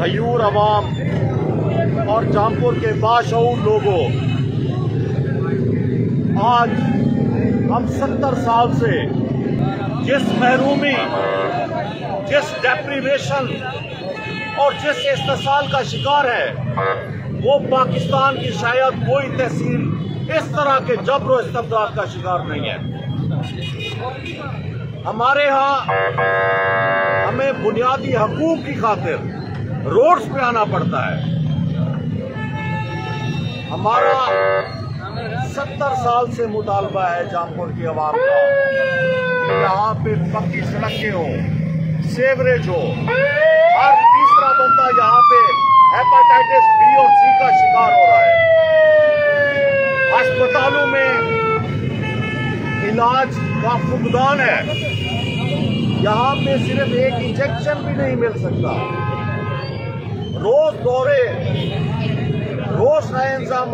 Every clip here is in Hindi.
हयूर अवाम और जामपुर के बाशऊर लोगों, आज हम 70 साल से जिस महरूमी, जिस डेप्रीवेशन और जिस इस्तेसाल का शिकार है, वो पाकिस्तान की शायद कोई तहसील इस तरह के जबर और इस्तबदाद का शिकार नहीं है। हमारे यहाँ हमें बुनियादी हकूक की खातिर रोड्स पे आना पड़ता है। हमारा 70 साल से मुतालबा है जामपुर की आवाम का, यहाँ पे पक्की सड़कें हो, सेवरेज हो। हर तीसरा बंदा यहाँ पे हेपेटाइटिस बी और सी का शिकार हो रहा है। अस्पतालों में इलाज का फुकदान है, यहाँ पे सिर्फ एक इंजेक्शन भी नहीं मिल सकता। रोज दौरे, रोज नए इंतजाम,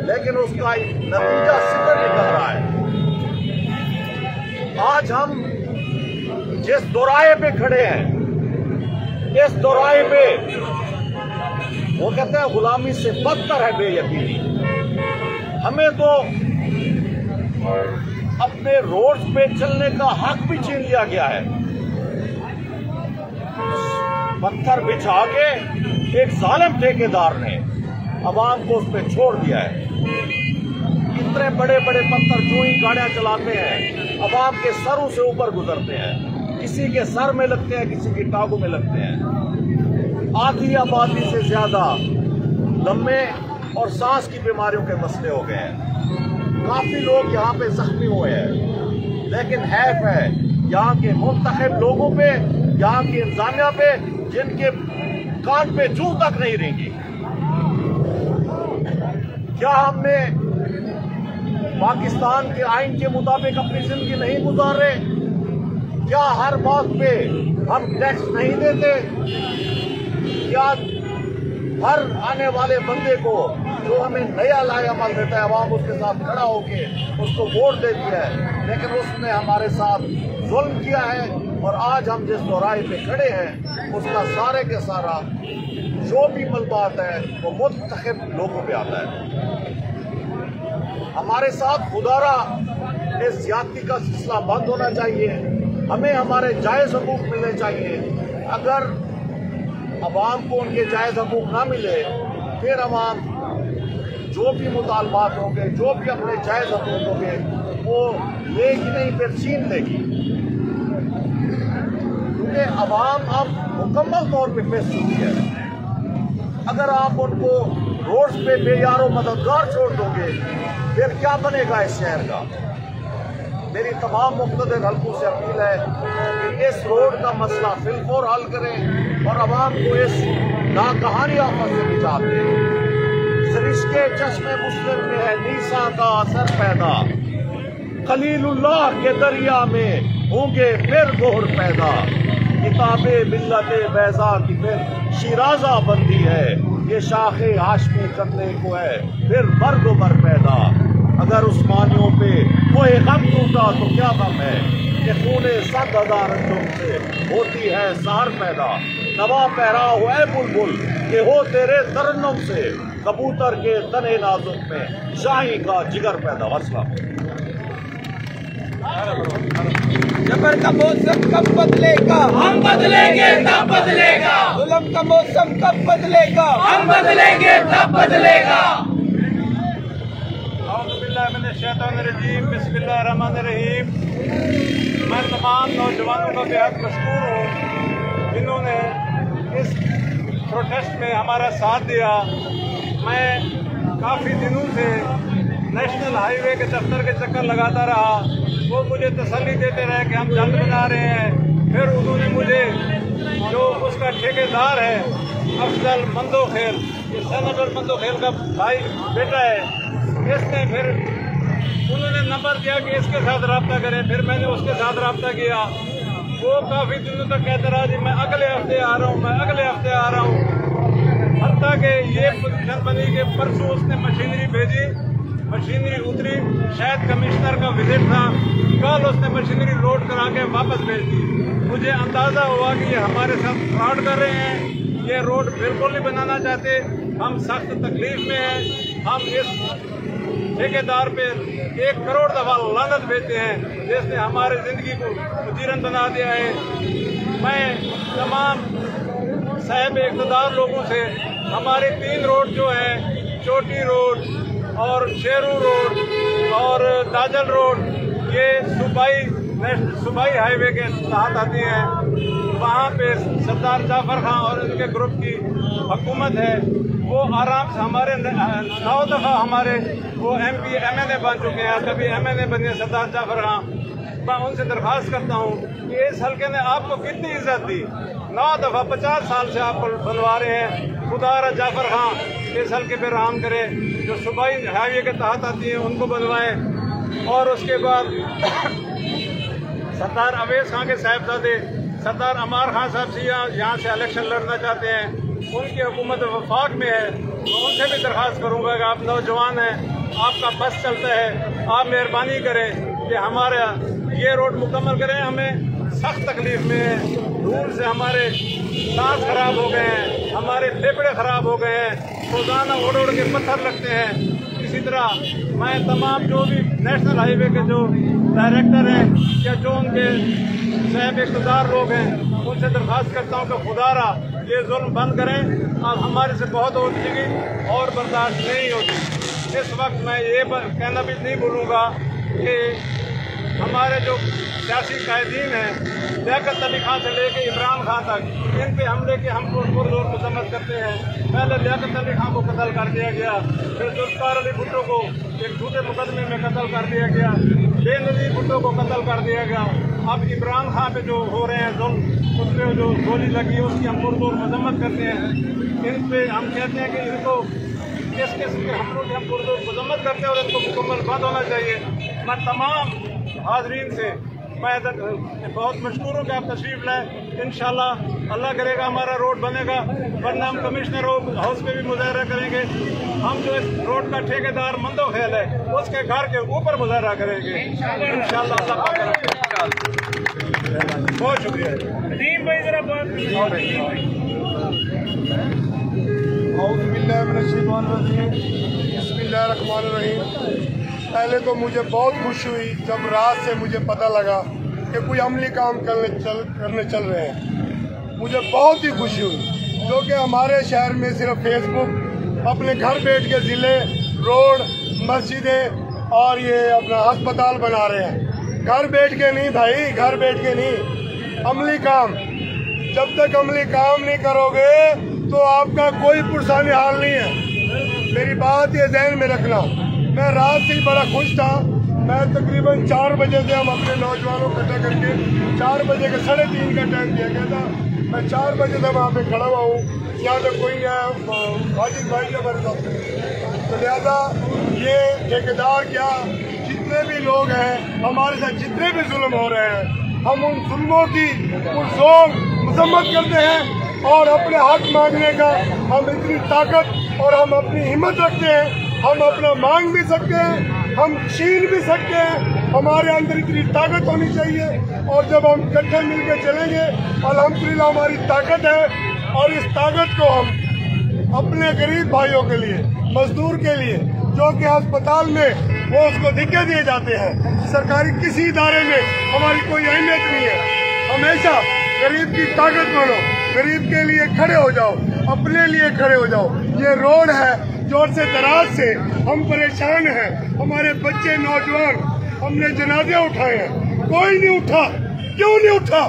लेकिन उसका नतीजा सिफर निकल रहा है। आज हम जिस दोराहे पे खड़े हैं, इस दोराहे पे वो कहते हैं गुलामी से बदतर है बेयकीनी। हमें तो अपने रोड पे चलने का हक भी छीन लिया गया है। पत्थर बिछा के एक जालिम ठेकेदार ने अवाम को उस पर छोड़ दिया है। इतने बड़े बड़े पत्थर जो ही गाड़ियां चलाते हैं, अवाम के सरों से ऊपर गुजरते हैं, किसी के सर में लगते हैं, किसी की टांगों में लगते हैं। आधी आबादी से ज्यादा दमे और सांस की बीमारियों के मसले हो गए हैं। काफी लोग यहाँ पे जख्मी हुए हैं, लेकिन हैफ है यहाँ के मुंतखब लोगों पे, यहाँ की इंतजामिया पे, जिनके कान पे जू तक नहीं रहेंगी। क्या हमने पाकिस्तान के आइन के मुताबिक अपनी जिंदगी नहीं गुजार रहे? क्या हर बात पे हम टैक्स नहीं देते? क्या हर आने वाले बंदे को जो हमें नया लाए अमल देता है, अवाम उसके साथ खड़ा होके उसको वोट देती है, लेकिन उसने हमारे साथ जुल्म किया है। और आज हम जिस दोराहे पे खड़े हैं, उसका सारे के सारा जो भी मलबा आता है वो मुंतखब लोगों पे आता है। हमारे साथ खुदारा इस ज्यादती का सिलसिला बंद होना चाहिए। हमें हमारे जायज हकूक मिलने चाहिए। अगर अवाम को उनके जायज हकूक ना मिले, फिर अवाम जो भी मुतालबात होंगे, जो भी अपने जायज हकूक होंगे, वो लेगी नहीं, फिर छीन लेगी। क्योंकि अवाम अब मुकम्मल तौर पे फंस चुकी है। अगर आप उनको रोड्स पे बेयारो मददगार छोड़ दोगे, फिर क्या बनेगा इस शहर का? मेरी तमाम मुख्तलिफ हल्कों से अपील है कि इस रोड का मसला फिलफौर हल करें और अवाम को इस नाकहानी आफत से निजात दें। सरिश्के चश्मे मुस्लिम में है नीसा का असर पैदा, खलीलुल्लाह के दरिया में होंगे फिर गोहर पैदा। किताबे मिल्लते बैजा की फिर शिराजा बंदी है, ये शाखे हाशमी करने को है फिर मर्द मर पैदा। अगर उस्मानियों पे कोई गम टूटा तो क्या गम है कि खूने 7,000 अंजुम से होती है सहर पैदा। नवा पहरा हो ऐ बुलबुल के हो तेरे तरन्नुम से, कबूतर के तने नाजुक में शाही का जिगर पैदा। असला जबर का मौसम कब बदलेगा? हम बदलेंगे तब बदलेगा। जुल्म का मौसम कब बदलेगा? हम बदलेंगे तब बदलेगा। बिस्मिल्लाहिर्रहमानिर्रहीम। मैं तमाम नौजवानों का बेहद मशकूर हूँ जिन्होंने इस प्रोटेस्ट में हमारा साथ दिया। मैं काफ़ी दिनों से नेशनल हाईवे के दफ्तर के चक्कर लगाता रहा। वो मुझे तसल्ली देते रहे कि हम जल्द बना रहे हैं। फिर उन्होंने मुझे, जो उसका ठेकेदार है अफजल मंदोखेल, ये सेनेटर मंदोखेल का भाई बेटा है, इसने फिर उन्होंने नंबर दिया कि इसके साथ रब्ता करें। फिर मैंने उसके साथ रब्ता किया। वो काफ़ी दिनों तक कहता रहा जी मैं अगले हफ्ते आ रहा हूँ, मैं अगले हफ्ते आ रहा हूँ। हत्ता कि ये पोजीशन बनी कि परसों उसने मशीनरी भेजी, मशीनरी उतरी, शायद कमिश्नर का विजिट था, कल उसने मशीनरी लोड करा के वापस भेज दी। मुझे अंदाजा हुआ कि ये हमारे साथ फ्रॉड कर रहे हैं। ये रोड बिल्कुल नहीं बनाना चाहते। हम सख्त तकलीफ में हैं। हम इस ठेकेदार पे 1 करोड़ दफा लानत भेजते हैं जिसने हमारी जिंदगी को मुजीरन बना दिया है। मैं तमाम साहिब इक़्तिदार लोगों से हमारे 3 रोड जो हैं, चोटी रोड और शेरू रोड और दाजल रोड, ये सूबाई हाईवे के तहत आती हैं। वहाँ पे सरदार जाफर खान और उनके ग्रुप की हुकूमत है। वो आराम से हमारे 9 दफ़ा हमारे वो MP MNA बन चुके हैं। कभी MNA बने सरदार जाफर खान। मैं उनसे दरख्वास्त करता हूँ कि इस हल्के ने आपको कितनी इज्जत दी। 9 दफ़ा 50 साल से आप बनवा रहे हैं। खुदा जाफर खान इस हल्के पे रहम करे, जो सूबाई हाईवे के तहत आती हैं उनको बनवाएं। और उसके बाद सरदार अवैस खान के साहिबजादे सरदार अमार खान साहब से यहाँ से इलेक्शन लड़ना चाहते हैं। उनकी हुकूमत वफाक में है। तो उनसे भी दरख्वास्त करूँगा कि आप नौजवान हैं, आपका बस चलता है, आप मेहरबानी करें कि हमारा ये रोड मुकम्मल करें। हमें सख्त तकलीफ में है। धूल से हमारे सांस खराब हो गए हैं, हमारे फेफड़े खराब हो गए हैं। रोजाना उड़ उड़ के पत्थर लगते हैं। इसी तरह मैं तमाम जो भी नेशनल हाईवे के जो डायरेक्टर हैं या जो उनके साहिब इक़्तिदार लोग हैं, उनसे दरख्वास्त करता हूँ कि खुदारा ये जुल्म बंद करें। अब हमारे से बहुत हो चुकी और बर्दाश्त नहीं होती। इस वक्त मैं ये कहना भी नहीं भूलूँगा कि हमारे जो सियासी कायदीन हैं, लियाकत अली खान से लेके इमरान खान तक, इन पे हमले के हम पुरजोर मजम्मत करते हैं। पहले लियाकत अली खान को कत्ल कर दिया गया, फिर जुल्फ़िकार अली भुट्टो को एक झूठे मुकदमे में कत्ल कर दिया गया, बेनज़ीर भुट्टो को कत्ल कर दिया गया। अब इमरान खान पे जो हो रहे हैं जुल्म, उस पर जो गोली लगी उसकी हम पुरजोर मजम्मत करते हैं। इन पे हम कहते हैं कि इनको किस किस्म के हमलों की हम पुरजोर मजम्मत करते हैं और इनको मुकम्मल बंद होना चाहिए। मैं तमाम हाजरीन से मैं बहुत मशकूर हूँ कि आप तशरीफ़ लाएँ। इंशाल्लाह अल्लाह करेगा हमारा रोड बनेगा, वरना हम कमिश्नर हाउस पे भी मुजाहरा करेंगे। हम जो इस रोड का ठेकेदार मंदो ख्याल है उसके घर के ऊपर मुजाहरा करेंगे इंशाल्लाह। अल्लाह पाक करेगा। बहुत शुक्रिया। पहले तो मुझे बहुत खुशी हुई जब रात से मुझे पता लगा कि कोई अमली काम करने चल रहे हैं। मुझे बहुत ही खुशी हुई, क्योंकि हमारे शहर में सिर्फ फेसबुक अपने घर बैठ के ज़िले, रोड, मस्जिदें और ये अपना अस्पताल बना रहे हैं। घर बैठ के नहीं भाई, घर बैठ के नहीं, अमली काम। जब तक अमली काम नहीं करोगे तो आपका कोई पुरसानी हाल नहीं है। मेरी बात ये ध्यान में रखना। मैं रात से ही बड़ा खुश था। मैं तकरीबन 4 बजे से हम अपने नौजवानों को इकट्ठा करके 4 बजे के 3:30 का टाइम दिया गया था। मैं 4 बजे से वहाँ पे खड़ा हुआ हूँ। यहाँ तक कोई नहीं आया, वाजिद भाई हमारे साथ। तो लिहाजा ये ठेकेदार क्या, जितने भी लोग हैं हमारे साथ, जितने भी जुल्म हो रहे हैं, हम उन जुल्मों की पुरजोर मजम्मत करते हैं और अपने हक मांगने का हम इतनी ताकत और हम अपनी हिम्मत रखते हैं। हम अपना मांग भी सकते हैं, हम छीन भी सकते हैं। हमारे अंदर इतनी ताकत होनी चाहिए और जब हम इकट्ठे मिलकर चलेंगे, अल्हम्दुलिल्लाह हमारी ताकत है और इस ताकत को हम अपने गरीब भाइयों के लिए, मजदूर के लिए, जो कि अस्पताल में वो उसको धिक्के दिए जाते हैं, सरकारी किसी इदारे में हमारी कोई अहमियत नहीं है। हमेशा गरीब की ताकत बनो, गरीब के लिए खड़े हो जाओ, अपने लिए खड़े हो जाओ। ये रोड है जोर से दराज से, हम परेशान हैं। हमारे बच्चे, नौजवान, हमने जनाजे उठाए हैं, कोई नहीं उठा। क्यों नहीं उठा?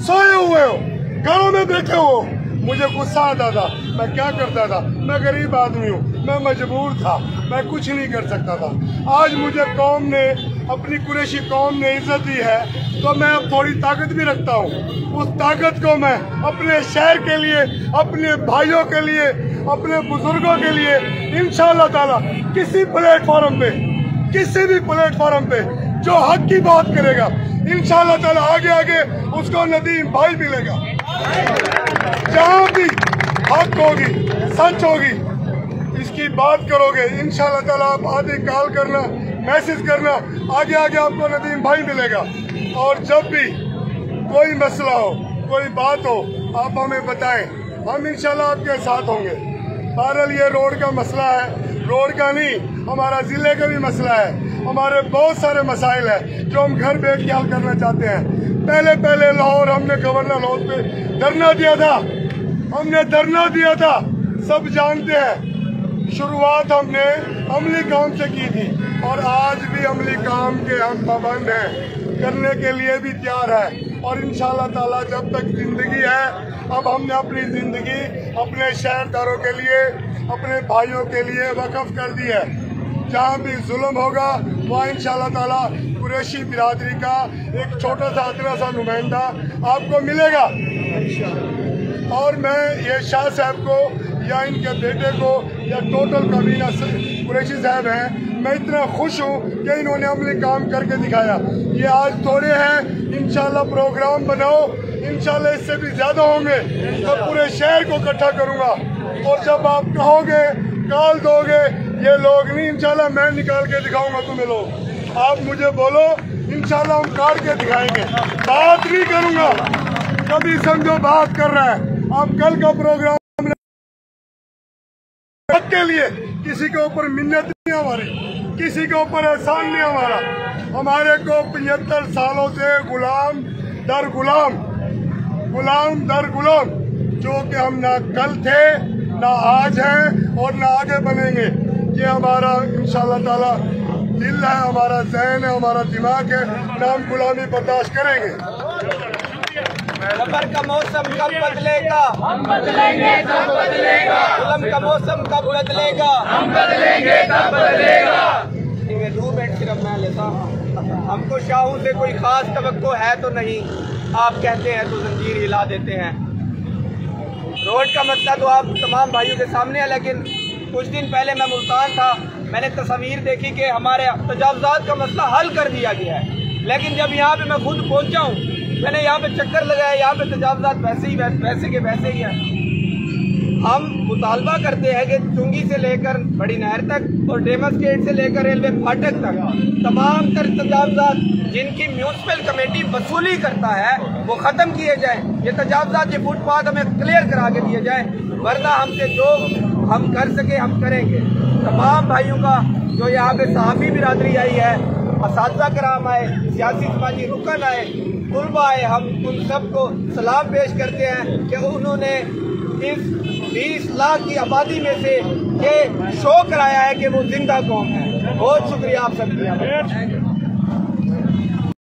सोए हुए हो, घरों में बैठे हो। मुझे गुस्सा आता था, मैं क्या करता था? मैं गरीब आदमी हूँ, मैं मजबूर था, मैं कुछ नहीं कर सकता था। आज मुझे कौम ने, अपनी कुरैशी कौम ने इज्जत दी है, तो मैं अब थोड़ी ताकत भी रखता हूँ। उस ताकत को मैं अपने शहर के लिए, अपने भाइयों के लिए, अपने बुजुर्गों के लिए इंशाअल्लाह ताला किसी प्लेटफॉर्म पे, किसी भी प्लेटफॉर्म पे जो हक की बात करेगा, इंशाअल्लाह ताला आगे आगे उसको नदीम भाई मिलेगा। जहाँ भी हक होगी, सच होगी, इसकी बात करोगे, इंशाअल्लाह ताला आप आगे कॉल करना, मैसेज करना, आगे आगे आपको नदीम भाई मिलेगा। और जब भी कोई मसला हो, कोई बात हो, आप हमें बताएं। हम इंशाल्लाह आपके साथ होंगे। बहरहाल ये रोड का मसला है, रोड का नहीं, हमारा ज़िले का भी मसला है। हमारे बहुत सारे मसाइल हैं जो हम घर बैठ के हल करना चाहते हैं। पहले लाहौर हमने गवर्नर हाउस पे धरना दिया था, सब जानते हैं। शुरुआत हमने अमली काम से की थी और आज भी अमली काम के हम पाबंद हैं, करने के लिए भी तैयार है। और इंशाल्लाह ताला जब तक जिंदगी है, अब हमने अपनी जिंदगी अपने शहरदारों के लिए, अपने भाइयों के लिए वक्फ कर दी है। जहाँ भी जुल्म होगा वहाँ इंशाल्लाह ताला कुरैशी बिरादरी का एक छोटा सा इतना सा नुमाइंदा आपको मिलेगा। और मैं ये शाह साहब को या इनके बेटे को या टोटल कबीना कुरैशी साहब हैं, मैं इतना खुश हूँ कि इन्होंने अमली काम करके दिखाया। ये आज थोड़े हैं, इंशाल्लाह प्रोग्राम बनाओ, इंशाल्लाह इससे भी ज़्यादा होंगे तो पूरे शहर को इकट्ठा करूँगा। और जब आप कहोगे, कॉल दोगे, ये लोग नहीं, इंशाल्लाह मैं निकाल के दिखाऊंगा तुम्हें लोग। आप मुझे बोलो, इंशाल्लाह हम काट के दिखाएंगे। बात नहीं करूँगा, कभी समझो बात कर रहा है। आप कल का प्रोग्राम के लिए किसी के ऊपर मिन्नत नहीं हमारी, किसी के ऊपर एहसान नहीं हमारा। हमारे को 75 सालों से गुलाम दर गुलाम, जो कि हम ना कल थे, ना आज हैं और ना आगे बनेंगे। ये हमारा इंशाल्लाह ताला दिल है, हमारा ज़हन है, हमारा दिमाग है, ना हम गुलामी बर्दाश्त करेंगे। सफर का मौसम कब बदलेगा? हम बदलेंगे तब बदलेगा। जुल्म का मौसम कब बदलेगा? हम बदलेंगे तब बदलेगा। दो मिनट सिर्फ मैं लेता हूँ। हमको शाहों से कोई खास तवक्को है तो नहीं, आप कहते हैं तो जंजीर हिला देते हैं। रोड का मसला तो आप तमाम भाइयों के सामने है, लेकिन कुछ दिन पहले मैं मुल्तान था, मैंने तस्वीर देखी कि हमारे तजावुज़ात का मसला हल कर दिया गया है। लेकिन जब यहाँ पे मैं खुद पहुँचा हूँ, मैंने यहाँ पे चक्कर लगाया, यहाँ पे तजावुज़ात वैसे के वैसे ही हैं। हम मुतालबा करते हैं कि चुंगी से लेकर बड़ी नहर तक और डेमस गेट से लेकर रेलवे फाटक तक तमाम तर तजावुज़ात जिनकी म्यूनसिपल कमेटी वसूली करता है वो ख़त्म किए जाएँ। ये तजावुज़ात, ये फुटपाथ हमें क्लियर करा के दिए जाएँ, वरना हमसे जो हम कर सके हम करेंगे। तमाम भाइयों का जो यहाँ पे सहाफ़ी बिरादरी आई है, असातिज़ा कराम आए, सियासी समाजी रुकन आए, तुलबा आए, हम उन सबको सलाम पेश करते हैं कि उन्होंने इस 20 लाख की आबादी में से ये शो कराया है कि वो जिंदा कौम है। बहुत शुक्रिया आप सबका।